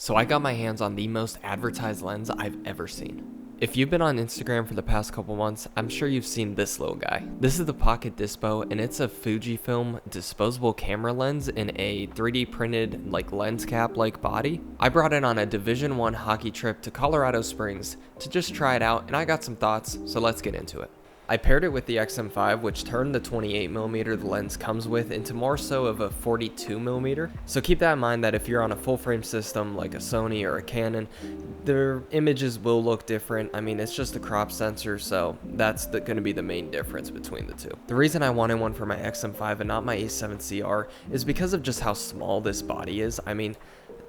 So I got my hands on the most advertised lens I've ever seen. If you've been on Instagram for the past couple months, I'm sure you've seen this little guy. This is the Pocket Dispo, and it's a Fujifilm disposable camera lens in a 3D printed lens cap body. I brought it on a Division I hockey trip to Colorado Springs to just try it out, and I got some thoughts, so let's get into it. I paired it with the XM5, which turned the 28mm the lens comes with into more so of a 42mm. So keep that in mind that if you're on a full frame system like a Sony or a Canon, their images will look different. I mean, it's just a crop sensor, so that's going to be the main difference between the two. The reason I wanted one for my XM5 and not my A7CR is because of just how small this body is. I mean,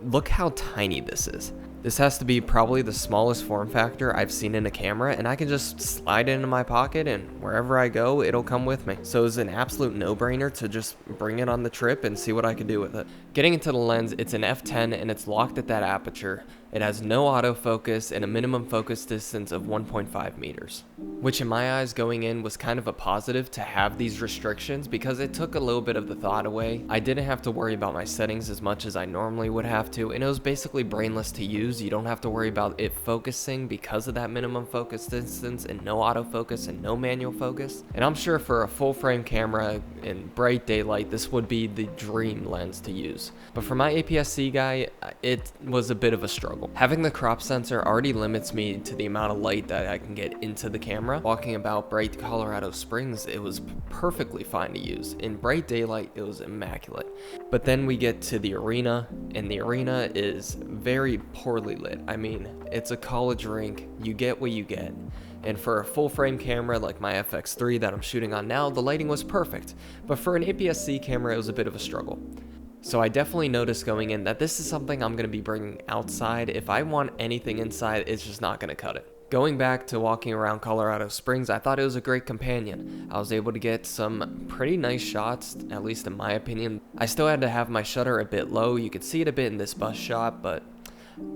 look how tiny this is. This has to be probably the smallest form factor I've seen in a camera, and I can just slide it into my pocket and wherever I go, it'll come with me. So it's an absolute no-brainer to just bring it on the trip and see what I can do with it. Getting into the lens, it's an f10 and it's locked at that aperture. It has no autofocus and a minimum focus distance of 1.5 meters, which in my eyes going in was kind of a positive to have these restrictions because it took a little bit of the thought away. I didn't have to worry about my settings as much as I normally would have to, and it was basically brainless to use. You don't have to worry about it focusing because of that minimum focus distance and no autofocus and no manual focus. And I'm sure for a full frame camera in bright daylight, this would be the dream lens to use. But for my APS-C guy, it was a bit of a struggle. Having the crop sensor already limits me to the amount of light that I can get into the camera. Walking about bright Colorado Springs, it was perfectly fine to use. In bright daylight, it was immaculate. But then we get to the arena, and the arena is very poorly lit. I mean, it's a college rink. You get what you get. And for a full frame camera like my FX3 that I'm shooting on now, the lighting was perfect. But for an APS-C camera, it was a bit of a struggle. So I definitely noticed going in that this is something I'm going to be bringing outside. If I want anything inside, it's just not going to cut it. Going back to walking around Colorado Springs, I thought it was a great companion. I was able to get some pretty nice shots, at least in my opinion. I still had to have my shutter a bit low. You could see it a bit in this bus shot, but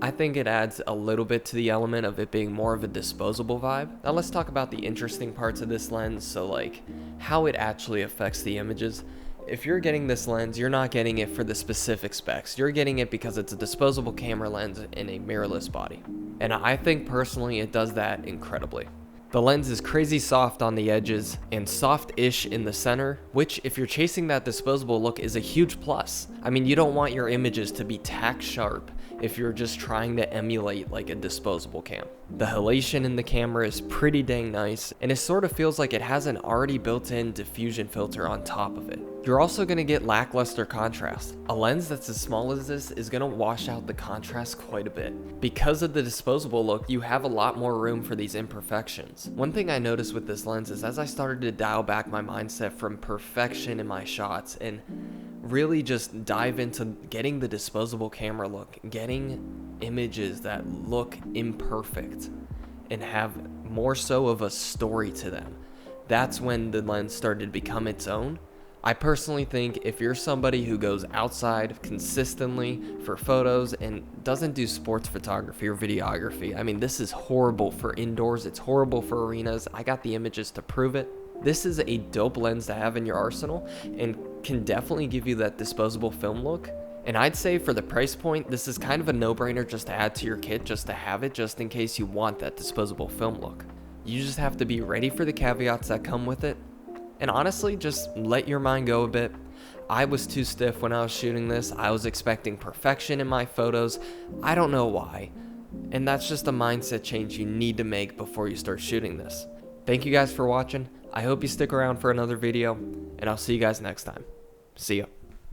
I think it adds a little bit to the element of it being more of a disposable vibe. Now let's talk about the interesting parts of this lens, so how it actually affects the images. If you're getting this lens, you're not getting it for the specific specs. You're getting it because it's a disposable camera lens in a mirrorless body. And I think personally it does that incredibly. The lens is crazy soft on the edges and soft-ish in the center, which if you're chasing that disposable look is a huge plus. I mean, you don't want your images to be tack sharp if you're just trying to emulate a disposable cam. The halation in the camera is pretty dang nice, and it sort of feels like it has an already built-in diffusion filter on top of it. You're also going to get lackluster contrast. A lens that's as small as this is going to wash out the contrast quite a bit. Because of the disposable look, you have a lot more room for these imperfections. One thing I noticed with this lens is as I started to dial back my mindset from perfection in my shots and really just dive into getting the disposable camera look, getting images that look imperfect and have more so of a story to them, that's when the lens started to become its own. I personally think if you're somebody who goes outside consistently for photos and doesn't do sports photography or videography, I mean, this is horrible for indoors, it's horrible for arenas. I got the images to prove it. This is a dope lens to have in your arsenal and can definitely give you that disposable film look. And I'd say for the price point, this is kind of a no-brainer just to add to your kit, just to have it, just in case you want that disposable film look. You just have to be ready for the caveats that come with it. And honestly, just let your mind go a bit. I was too stiff when I was shooting this. I was expecting perfection in my photos. I don't know why. And that's just a mindset change you need to make before you start shooting this. Thank you guys for watching. I hope you stick around for another video, and I'll see you guys next time. See ya.